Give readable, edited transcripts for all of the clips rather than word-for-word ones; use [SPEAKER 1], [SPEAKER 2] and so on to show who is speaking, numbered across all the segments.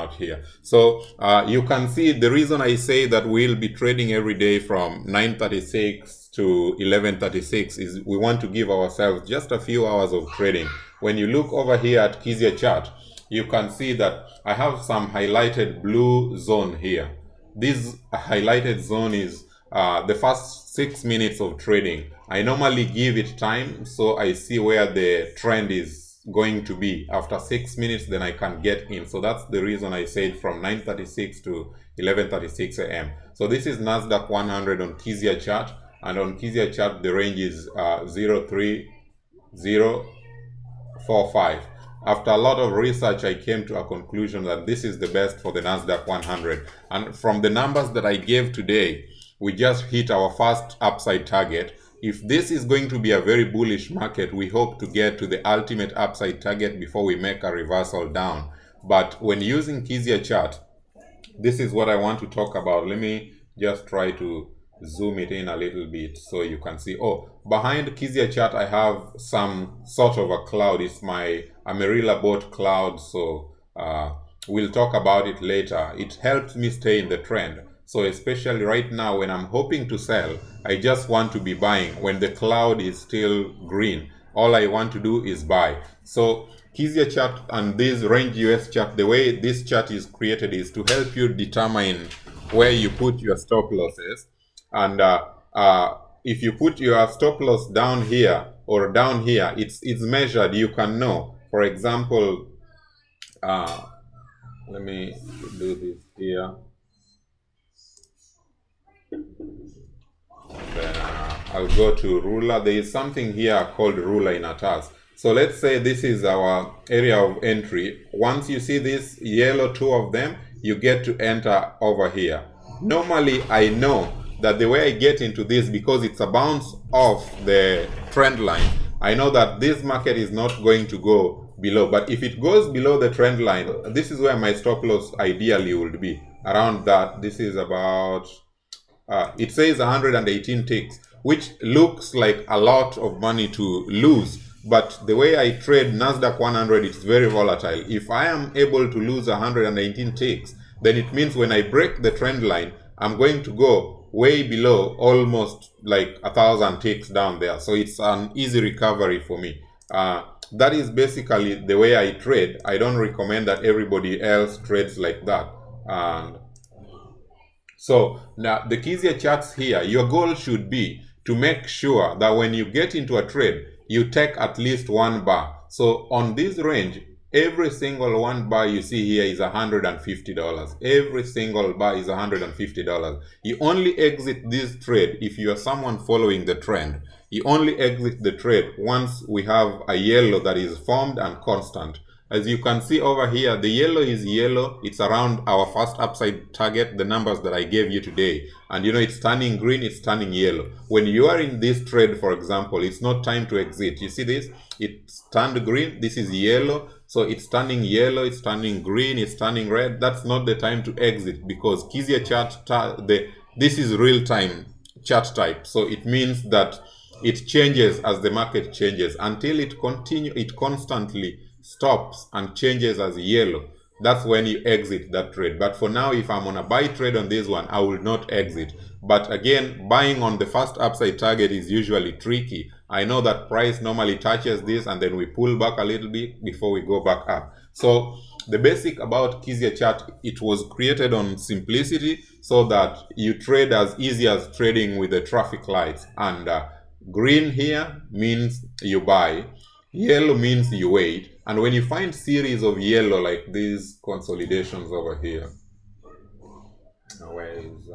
[SPEAKER 1] out here. So you can see the reason I say that we'll be trading every day from 9:36 to 11:36 is we want to give ourselves just a few hours of trading. When you look over here at Kizia chart, you can see that I have some highlighted blue zone here. This highlighted zone is the first 6 minutes of trading. I normally give it time so I see where the trend is going to be. After 6 minutes, then I can get in. So that's the reason I said from 9:36 to 11:36 a.m. So this is Nasdaq 100 on Kizia chart, and on Kizia chart the range is 03045. After a lot of research, I came to a conclusion that this is the best for the Nasdaq 100. And from the numbers that I gave today, we just hit our first upside target. If this is going to be a very bullish market, we hope to get to the ultimate upside target before we make a reversal down. But when using Kizia chart, this is what I want to talk about. Let me just try to zoom it in a little bit so you can see. Oh, behind Kizia chart I have some sort of a cloud. It's my Amerillar bot cloud, so we'll talk about it later. It helps me stay in the trend. So especially right now when I'm hoping to sell, I just want to be buying when the cloud is still green. All I want to do is buy. So Kizia chart and this range US chart, the way this chart is created is to help you determine where you put your stop losses. And if you put your stop loss down here or down here, it's measured. You can know. For example, let me do this here. Then I'll go to ruler. There is something here called ruler in a task. So let's say this is our area of entry. Once you see this yellow, two of them, you get to enter over here. Normally, I know that the way I get into this, because it's a bounce off the trend line, I know that this market is not going to go below. But if it goes below the trend line, this is where my stop loss ideally would be. Around that, this is about, it says 118 ticks, which looks like a lot of money to lose. But the way I trade Nasdaq 100, it's very volatile. If I am able to lose 118 ticks, then it means when I break the trend line, I'm going to go way below, almost like 1,000 ticks down there. So it's an easy recovery for me. That is basically the way I trade. I don't recommend that everybody else trades like that. And so now the Kizia charts here, your goal should be to make sure that when you get into a trade, you take at least one bar. So on this range, every single one bar you see here is $150. Every single bar is $150. You only exit this trade if you are someone following the trend. You only exit the trade once we have a yellow that is formed and constant. As you can see over here, the yellow is yellow. It's around our first upside target, the numbers that I gave you today. And you know, it's turning green, it's turning yellow. When you are in this trade, for example, it's not time to exit. You see this? It's turned green. This is yellow. So it's turning yellow, it's turning green, it's turning red. That's not the time to exit, because Kizia chart, this is real-time chart type. So it means that it changes as the market changes until it constantly stops and changes as yellow. That's when you exit that trade. But for now, if I'm on a buy trade on this one, I will not exit. But again, buying on the first upside target is usually tricky. I know that price normally touches this and then we pull back a little bit before we go back up. So the basic about Kizia chart, it was created on simplicity so that you trade as easy as trading with the traffic lights. And green here means you buy, yellow means you wait. And when you find series of yellow like these consolidations over here, where is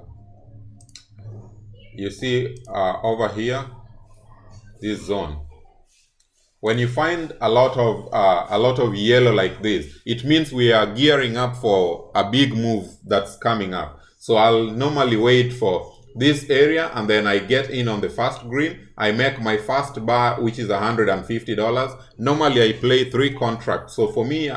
[SPEAKER 1] you see over here, this zone. When you find a lot of yellow like this, it means we are gearing up for a big move that's coming up. So I'll normally wait for this area and then I get in on the first green. I make my first bar, which is $150. Normally I play 3 contracts. So for me,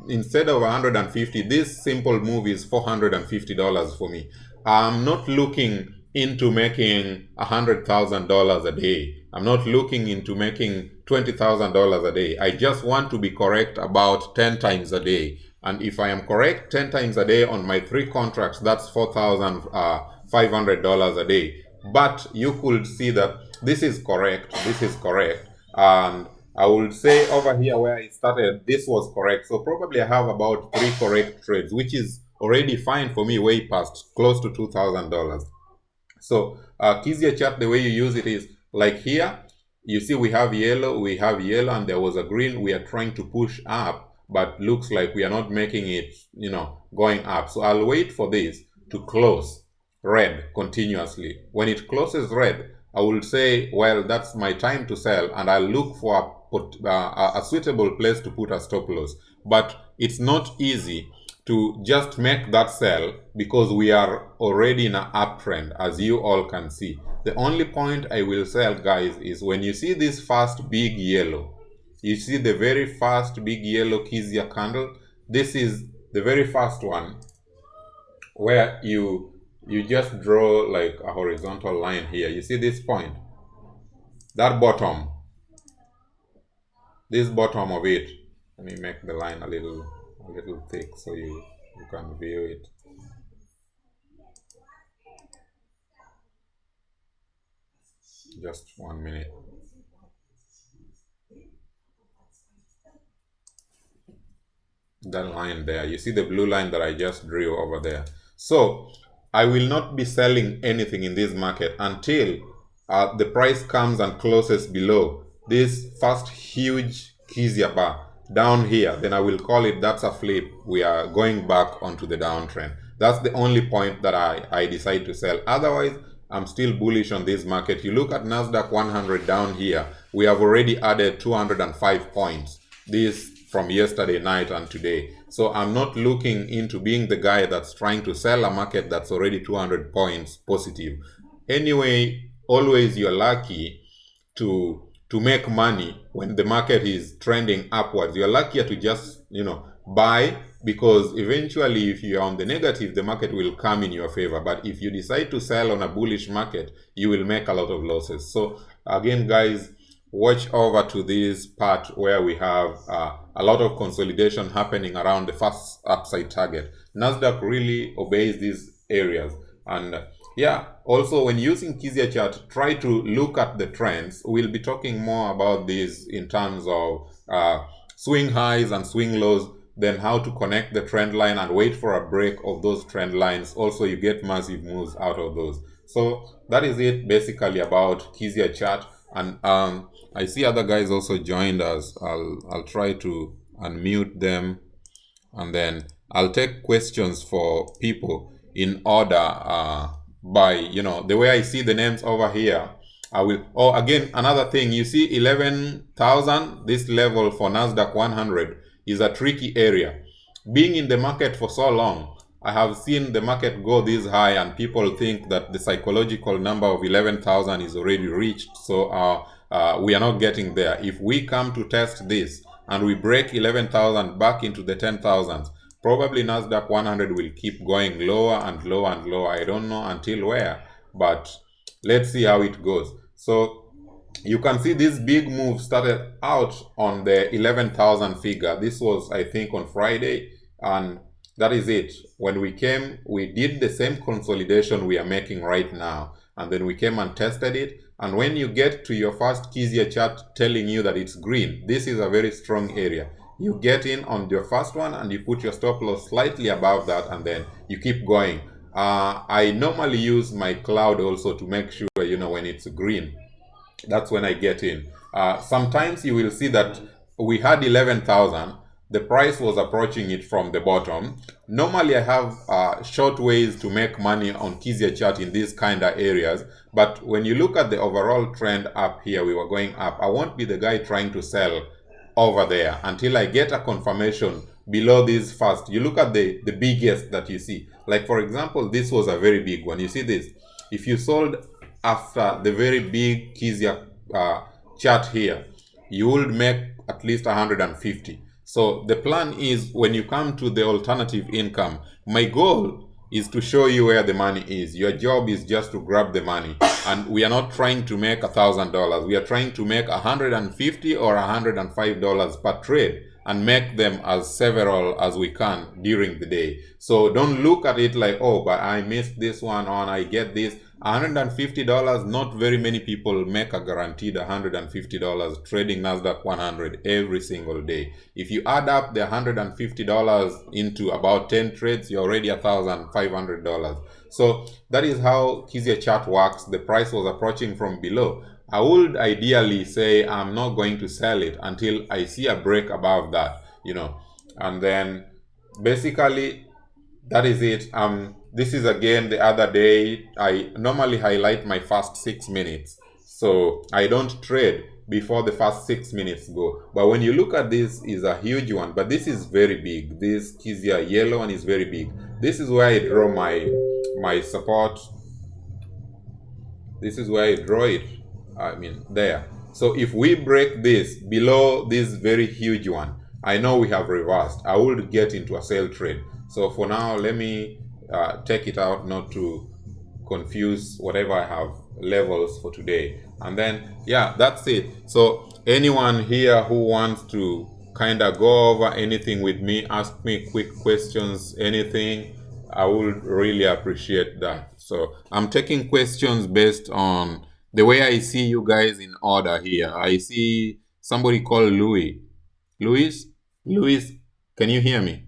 [SPEAKER 1] instead of 150, this simple move is $450 for me. I'm not looking into making $100,000 a day. I'm not looking into making $20,000 a day. I just want to be correct about 10 times a day. And if I am correct, 10 times a day on my 3 contracts, that's $4,500 a day. But you could see that this is correct, and I would say over here where I started, this was correct. So probably I have about 3 correct trades, which is already fine for me, way past, close to $2,000. So Kizia chart, the way you use it is like here. You see we have yellow, and there was a green. We are trying to push up, but looks like we are not making it, going up. So I'll wait for this to close red continuously. When it closes red, I will say, well, that's my time to sell, and I'll look for a suitable place to put a stop loss. But it's not easy to just make that sell because we are already in an uptrend, as you all can see. The only point I will sell, guys, is when you see this first big yellow, you see the very first big yellow Kizia candle. This is the very first one where you just draw like a horizontal line here. You see this point, that bottom, this bottom of it. Let me make the line a little thick so you can view it. Just 1 minute. That line there, you see the blue line that I just drew over there. So I will not be selling anything in this market until the price comes and closes below this first huge Kizia bar down here. Then I will call it, that's a flip. We are going back onto the downtrend. That's the only point that I decide to sell. Otherwise, I'm still bullish on this market. You look at Nasdaq 100 down here, we have already added 205 points. This from yesterday night and today. So I'm not looking into being the guy that's trying to sell a market that's already 200 points positive. Anyway, always you're lucky to make money when the market is trending upwards. You're luckier to just, buy, because eventually if you're on the negative, the market will come in your favor. But if you decide to sell on a bullish market, you will make a lot of losses. So again, guys, watch over to this part where we have a lot of consolidation happening around the first upside target. Nasdaq really obeys these areas. And yeah, also when using Kizia chart, try to look at the trends. We'll be talking more about this in terms of swing highs and swing lows, then how to connect the trend line and wait for a break of those trend lines. Also, you get massive moves out of those. So that is it basically about Kizia chart. And I see other guys also joined us. I'll try to unmute them, and then I'll take questions for people in order by, the way I see the names over here. I will, again, another thing, you see 11,000, this level for Nasdaq 100 is a tricky area. Being in the market for so long, I have seen the market go this high and people think that the psychological number of 11,000 is already reached. So we are not getting there. If we come to test this and we break 11,000 back into the 10,000s, probably Nasdaq 100 will keep going lower and lower and lower. I don't know until where, but let's see how it goes. So you can see this big move started out on the 11,000 figure. This was, I think, on Friday, and that is it. When we came, we did the same consolidation we are making right now, and then we came and tested it. And when you get to your first Kizia chart telling you that it's green, this is a very strong area. You get in on your first one and you put your stop loss slightly above that, and then you keep going. I normally use my cloud also to make sure, when it's green, that's when I get in. Sometimes you will see that we had 11,000. The price was approaching it from the bottom. Normally I have short ways to make money on Kizia chart in these kind of areas. But when you look at the overall trend up here, we were going up. I won't be the guy trying to sell over there until I get a confirmation below this first. You look at the biggest that you see. Like for example, this was a very big one. You see this? If you sold after the very big Kizia chart here, you would make at least 150. So the plan is, when you come to the alternative income, my goal is to show you where the money is. Your job is just to grab the money. And we are not trying to make $1,000. We are trying to make $150 or $105 per trade. and make them as several as we can during the day. So don't look at it like, oh, but I missed this one on, I get this. $150, not very many people make a guaranteed $150 trading NASDAQ 100 every single day. If you add up the $150 into about 10 trades, you're already $1,500. So that is how Kizia chart works. The price was approaching from below. I would ideally say I'm not going to sell it until I see a break above that, and then basically that is it. This is again the other day. I normally highlight my first 6 minutes, so I don't trade before the first 6 minutes go. But when you look at this, is a huge one, but this is very big. This Kiziah yellow one is very big. This is where I draw my support. This is where I draw it. There. So if we break this below this very huge one, I know we have reversed. I will get into a sell trade. So for now, let me take it out not to confuse whatever I have levels for today. And then, yeah, that's it. So anyone here who wants to kind of go over anything with me, ask me quick questions, anything, I would really appreciate that. So I'm taking questions based on the way I see you guys in order here. I see somebody called Louis. Louis, can you hear me?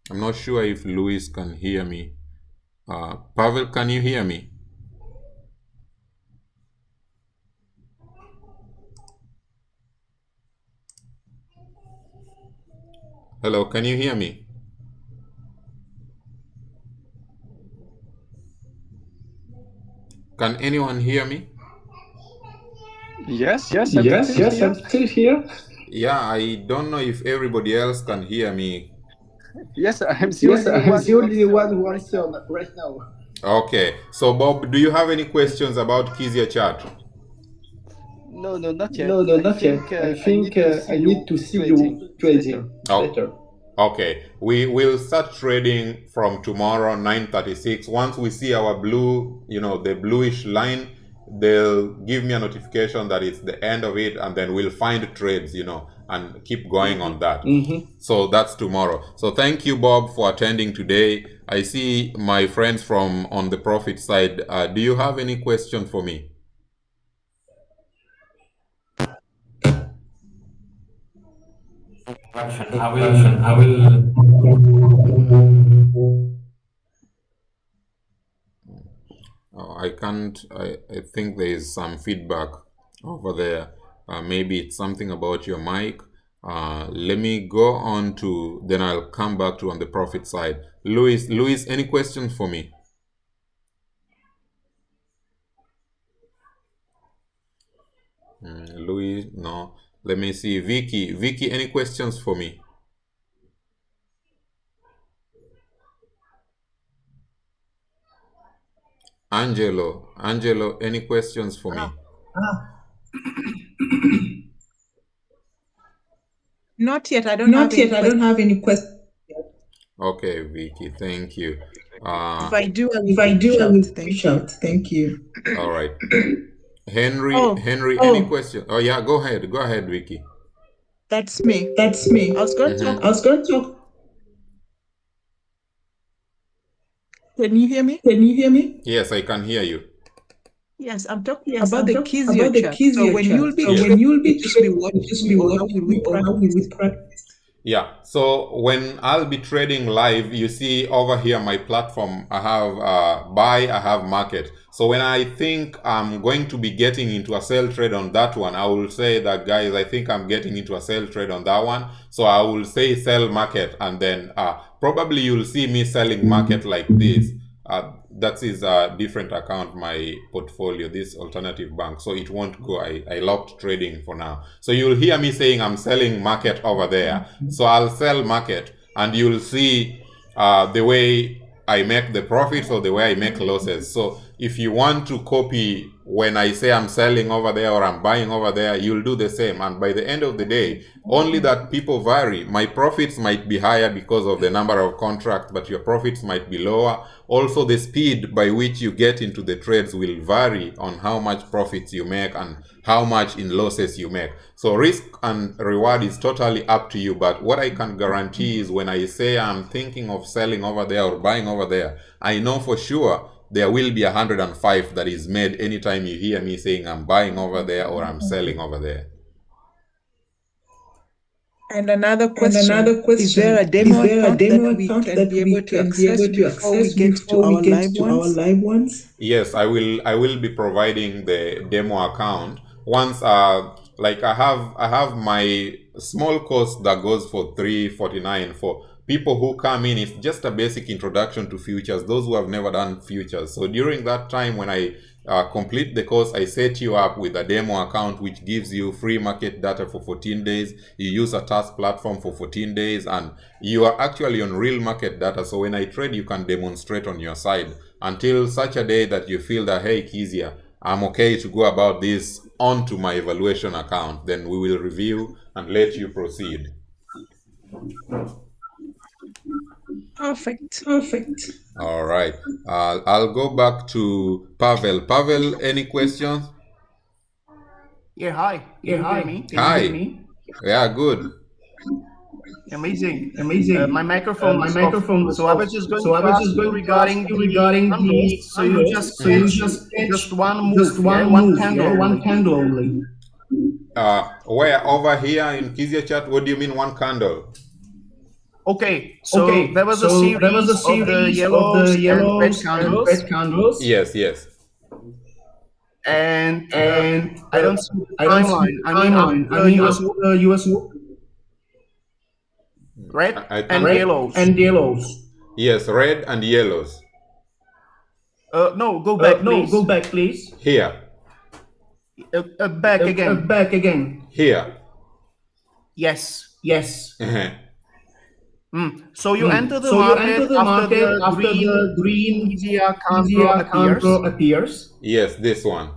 [SPEAKER 1] I'm not sure if Louis can hear me. Pavel, can you hear me? Hello, can you hear me? Can anyone hear me?
[SPEAKER 2] Yes, I'm still here.
[SPEAKER 1] Yeah, I don't know if everybody else can hear me.
[SPEAKER 2] Yes, I'm the only one who answered right now.
[SPEAKER 1] Okay, so Bob, do you have any questions about Kizia chart?
[SPEAKER 2] No, not yet.
[SPEAKER 1] No, not yet.
[SPEAKER 2] I think I need to see you trading later.
[SPEAKER 1] Okay, we will start trading from tomorrow 9:36. Once we see our blue, the bluish line, they'll give me a notification that it's the end of it, and then we'll find trades, and keep going on that. So that's tomorrow. So thank you, Bob, for attending today. I see my friends from on the profit side. Do you have any question for me?
[SPEAKER 3] I will.
[SPEAKER 1] I can't. I think there is some feedback over there. Maybe it's something about your mic. Let me go on to, then I'll come back to on the profit side. Louis, any questions for me? Louis, no. Let me see. Vicky, any questions for me? Angelo, any questions for me?
[SPEAKER 4] Not yet. I don't have any questions.
[SPEAKER 1] Okay, Vicky, thank you.
[SPEAKER 4] If I do, I will push out. Thank you.
[SPEAKER 1] All right. Henry, any question? Oh yeah, go ahead, Vicky.
[SPEAKER 4] That's me. I was going to talk. Can you hear me?
[SPEAKER 1] Yes, I can hear you.
[SPEAKER 4] Yes, I'm talking about the Kiziah chart. So when you'll be watching, or how will we practice?
[SPEAKER 1] Yeah, so when I'll be trading live, you see over here my platform, I have buy, I have market. So when I think I'm going to be getting into a sell trade on that one, I will say that, guys, I think I'm getting into a sell trade on that one. So I will say sell market, and then probably you'll see me selling market like this. That is a different account, my portfolio, this alternative bank, so it won't go. I locked trading for now. So you'll hear me saying I'm selling market over there. So I'll sell market, and you'll see the way I make the profits or the way I make losses. So if you want to copy when I say I'm selling over there or I'm buying over there, you'll do the same. And by the end of the day, only that people vary. My profits might be higher because of the number of contracts, but your profits might be lower. Also, the speed by which you get into the trades will vary on how much profits you make and how much in losses you make. So risk and reward is totally up to you. But what I can guarantee is when I say I'm thinking of selling over there or buying over there, I know for sure there will be 105 that is made anytime you hear me saying I'm buying over there or I'm selling over there.
[SPEAKER 4] And another question, is there a demo account that we can be able to access before we get to our live ones?
[SPEAKER 1] Yes, I will be providing the demo account once like I have my small course that goes for $349 for people who come in. It's just a basic introduction to futures, those who have never done futures. So during that time when I complete the course, I set you up with a demo account which gives you free market data for 14 days. You use a task platform for 14 days and you are actually on real market data. So when I trade, you can demonstrate on your side until such a day that you feel that, hey, Kizia, I'm okay to go about this onto my evaluation account. Then we will review and let you proceed.
[SPEAKER 4] Perfect.
[SPEAKER 1] All right. I'll go back to Pavel. Pavel, any questions?
[SPEAKER 5] Yeah, hi. Can you hear me?
[SPEAKER 1] Hi. Yeah, good.
[SPEAKER 5] Amazing. My microphone was off. So I was just going to ask you regarding the candles. So you just catch one move, one candle only.
[SPEAKER 1] Where over here in Kizia chat, what do you mean one candle?
[SPEAKER 5] Okay, so there was a series of the yellows and red candles.
[SPEAKER 1] Yes.
[SPEAKER 5] And I don't see the timeline. I mean, after US red and yellows.
[SPEAKER 1] Yes, red and yellows.
[SPEAKER 5] No, go back, please.
[SPEAKER 1] Here.
[SPEAKER 5] Back again.
[SPEAKER 1] Here.
[SPEAKER 5] Yes. So you
[SPEAKER 1] Mm.
[SPEAKER 5] enter the market after the green Kizia candle appears.
[SPEAKER 1] Yes, this one.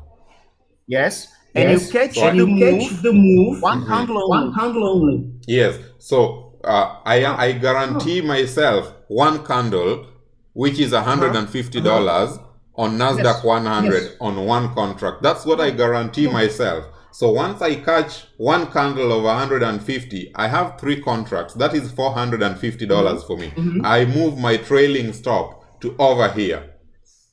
[SPEAKER 5] Yes. And you catch the move one candle only.
[SPEAKER 1] Yes. So I guarantee myself one candle, which is $150 on NASDAQ 100 on one contract. That's what I guarantee myself. So once I catch one candle of 150, I have 3 contracts. That is $450 for me. I move my trailing stop to over here.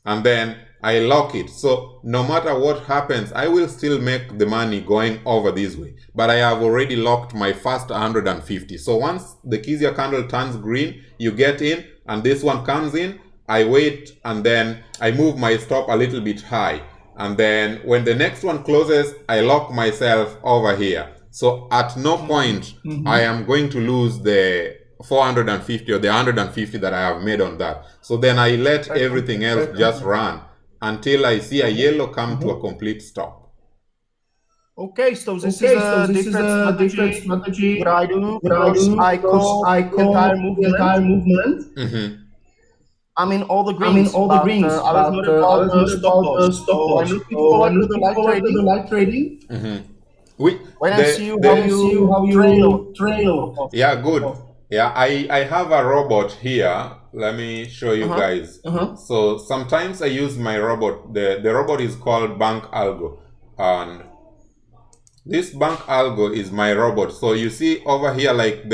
[SPEAKER 1] And then I lock it. So no matter what happens, I will still make the money going over this way. But I have already locked my first 150. So once the Kizia candle turns green, you get in and this one comes in. I wait and then I move my stop a little bit high. And then when the next one closes, I lock myself over here. So at no point I am going to lose the 450 or the 150 that I have made on that. So then I let everything else just run until I see a yellow come to a complete stop.
[SPEAKER 5] Okay, so this is a different strategy. What I do, I call the entire movement. I mean all the greens, I was not about the stop loss. So I'm looking forward to the live trading. When I see how you trail.
[SPEAKER 1] Yeah, good. Yeah, I have a robot here. Let me show you guys. So sometimes I use my robot. The robot is called Bank Algo. And this Bank Algo is my robot. So you see over here, like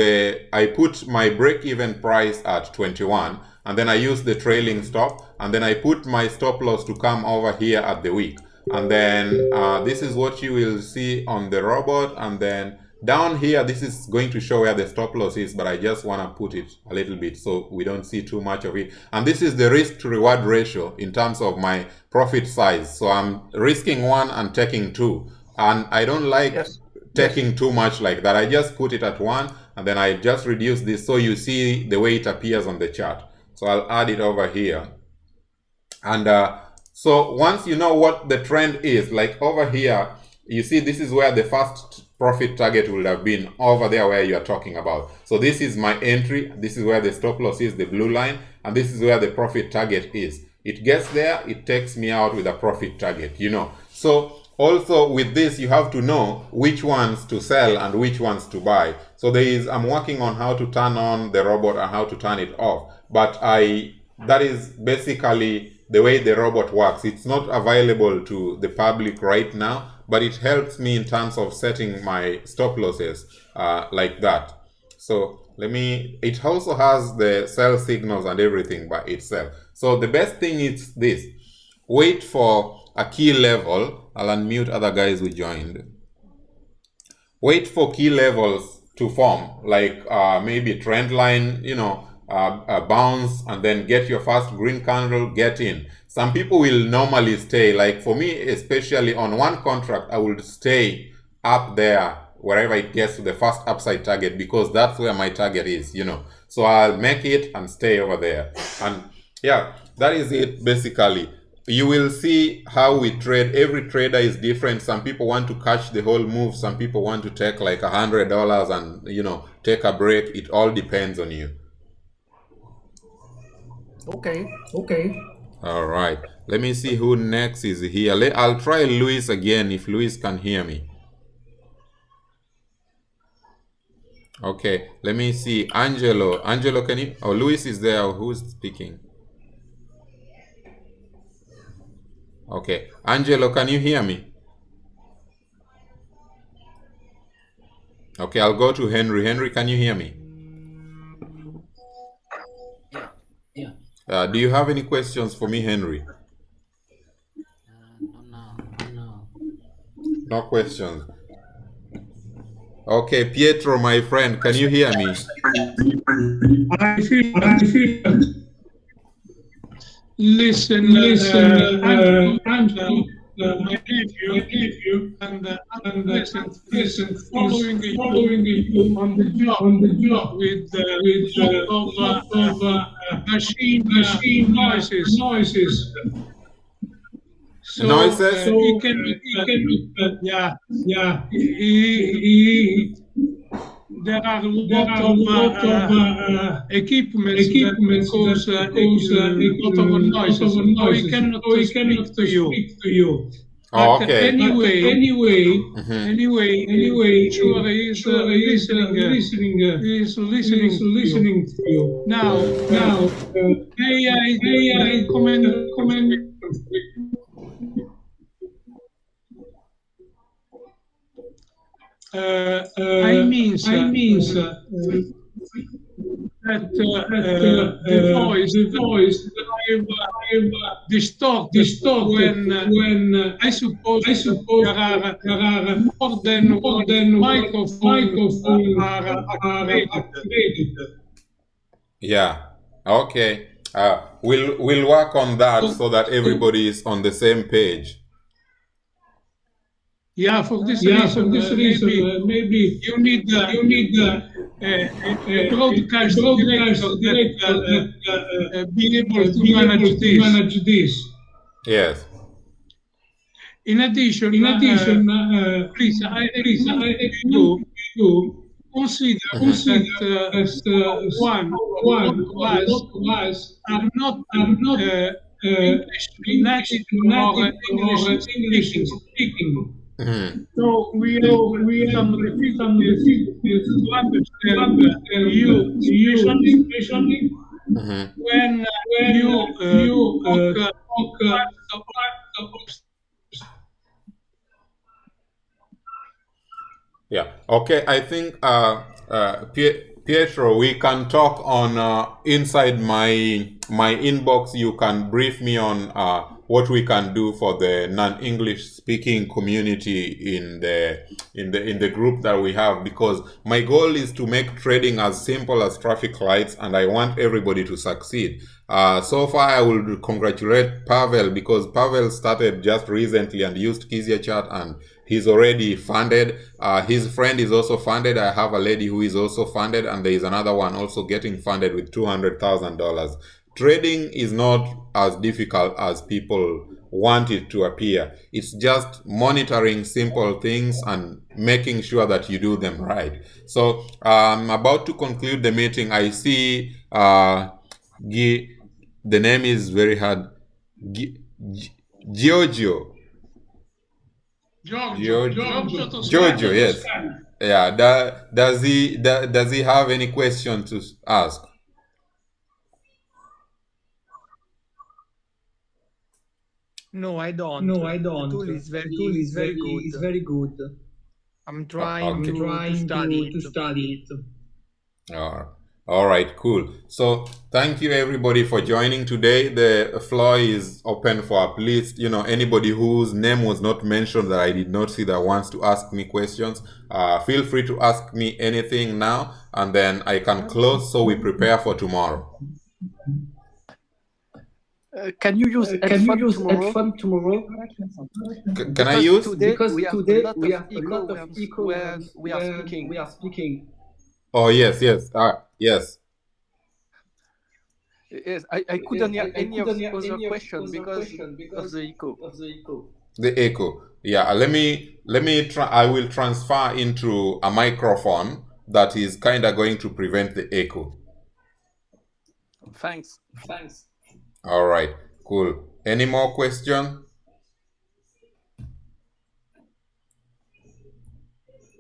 [SPEAKER 1] I put my break-even price at 21. And then I use the trailing stop. And then I put my stop loss to come over here at the week. And then this is what you will see on the robot. And then down here, this is going to show where the stop loss is, but I just want to put it a little bit so we don't see too much of it. And this is the risk to reward ratio in terms of my profit size. So I'm risking 1 and taking 2. And I don't like taking too much like that. I just put it at 1 and then I just reduce this so you see the way it appears on the chart. So I'll add it over here. And so once you know what the trend is, like over here, you see this is where the first profit target would have been over there where you are talking about. So this is my entry. This is where the stop loss is, the blue line. And this is where the profit target is. it gets there, it takes me out with a profit target, you know. So also with this, you have to know which ones to sell and which ones to buy. So I'm working on how to turn on the robot and how to turn it off. But that is basically the way the robot works. It's not available to the public right now, but it helps me in terms of setting my stop losses like that. So it also has the sell signals and everything by itself. So the best thing is this: wait for a key level. I'll unmute other guys who joined. Wait for key levels to form, like maybe a trend line, you know, a bounce, and then get your first green candle, get in. Some people will normally stay, like for me, especially on one contract, I will stay up there wherever it gets to the first upside target, because that's where my target is, you know. So I'll make it and stay over there. And yeah, that is it basically. You will see how we trade. Every trader is different. Some people want to catch the whole move. Some people want to take like $100 and, you know, take a break. It all depends on you.
[SPEAKER 5] Okay.
[SPEAKER 1] All right. Let me see who next is here. I'll try Luis again if Luis can hear me. Okay. Let me see. Angelo, can you? Oh, Luis is there. Who's speaking? Okay. Angelo, can you hear me? Okay, I'll go to Henry. Henry, can you hear me?
[SPEAKER 6] Yeah.
[SPEAKER 1] Do you have any questions for me, Henry?
[SPEAKER 6] No.
[SPEAKER 1] No questions. Okay, Pietro, my friend, can you hear me?
[SPEAKER 7] I feel. Listen, Andrew, my nephew, and listen, following you on the job with machine noises. So
[SPEAKER 1] Noises?
[SPEAKER 7] he can, yeah. There are a lot of equipments that cause a lot of noises. So he cannot speak to you.
[SPEAKER 1] Oh,
[SPEAKER 7] But
[SPEAKER 1] okay.
[SPEAKER 7] anyway, sure he's listening to you. Now, may I recommend I mean that the voice distort when I suppose there are more than one microphone are activated.
[SPEAKER 1] Yeah. Okay. We'll work on that so that everybody is on the same page.
[SPEAKER 7] Yeah, for this reason, maybe you need a broadcast director that be able to manage this.
[SPEAKER 1] Yes.
[SPEAKER 7] In addition, please, I recommend you consider that one of us are not English native or English speaking.
[SPEAKER 1] Mm-hmm.
[SPEAKER 7] So we have some difficulties to understand you, especially when you talk.
[SPEAKER 1] Yeah. Okay. I think Pietro, we can talk on inside my inbox. You can brief me on what we can do for the non-English speaking community in the group that we have, because my goal is to make trading as simple as traffic lights, and I want everybody to succeed. So far, I will congratulate Pavel, because Pavel started just recently and used Kizia chat, and he's already funded. His friend is also funded. I have a lady who is also funded, and there is another one also getting funded with $200,000. Trading is not as difficult as people want it to appear. It's just monitoring simple things and making sure that you do them right. So I'm about to conclude the meeting. I see the name is very hard. Giorgio.
[SPEAKER 7] Giorgio
[SPEAKER 1] Giorgio,
[SPEAKER 7] Toscani.
[SPEAKER 1] yes. Yeah. Does he have any question to ask?
[SPEAKER 6] No, I don't.
[SPEAKER 2] No, I don't.
[SPEAKER 6] The tool is
[SPEAKER 2] The tool is
[SPEAKER 6] very good.
[SPEAKER 2] very good.
[SPEAKER 6] I'm trying
[SPEAKER 1] Okay.
[SPEAKER 6] to study
[SPEAKER 2] to
[SPEAKER 6] it.
[SPEAKER 2] study it.
[SPEAKER 1] All right, cool. So thank you everybody for joining today. The floor is open for at least, anybody whose name was not mentioned that I did not see that wants to ask me questions. Feel free to ask me anything now, and then I can close so we prepare for tomorrow.
[SPEAKER 2] Can you use F1 tomorrow?
[SPEAKER 1] Can I use?
[SPEAKER 2] Because today we have a lot of echo when we are speaking.
[SPEAKER 1] Oh, yes. Yes.
[SPEAKER 2] Yes, I couldn't hear any of the other question because of the echo.
[SPEAKER 1] The echo. Yeah, let me try. I will transfer into a microphone that is kind of going to prevent the echo.
[SPEAKER 2] Thanks.
[SPEAKER 1] All right, cool. Any more question?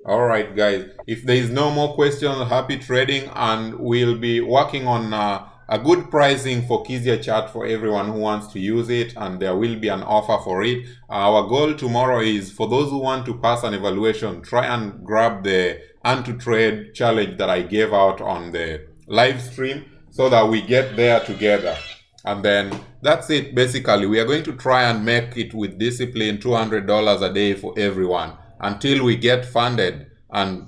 [SPEAKER 1] All right, guys. If there is no more question, happy trading, and we'll be working on a good pricing for Kizia chat for everyone who wants to use it, and there will be an offer for it. Our goal tomorrow is for those who want to pass an evaluation, try and grab the and to trade challenge that I gave out on the live stream so that we get there together. And then that's it. Basically, we are going to try and make it with discipline $200 a day for everyone until we get funded and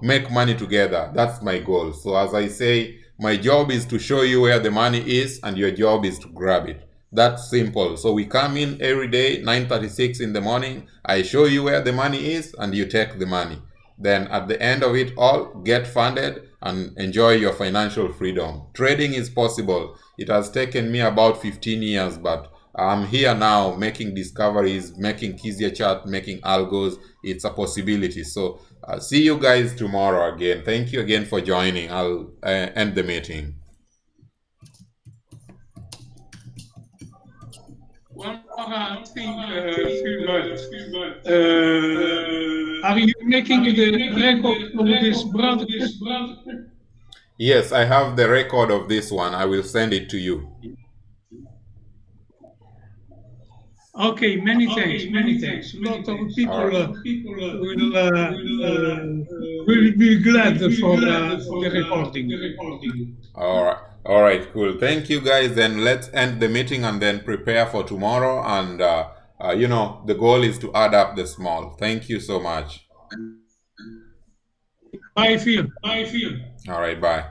[SPEAKER 1] make money together. That's my goal. So as I say, my job is to show you where the money is, and your job is to grab it. That's simple. So we come in every day 9:36 in the morning, I show you where the money is, and you take the money. Then at the end of it all, get funded and enjoy your financial freedom. Trading is possible. It has taken me about 15 years, but I'm here now making discoveries, making Kizia chart, making algos. It's a possibility. So see you guys tomorrow again. Thank you again for joining. I'll end the meeting.
[SPEAKER 7] One more thing, are you making the record of this broadcast?
[SPEAKER 1] Yes, I have the record of this one. I will send it to you.
[SPEAKER 7] Okay, many thanks. A lot of people will be glad for the recording.
[SPEAKER 1] All right, cool. Thank you guys. Then let's end the meeting and then prepare for tomorrow. And the goal is to add up the small. Thank you so much.
[SPEAKER 7] Bye, Phil.
[SPEAKER 1] All right, bye.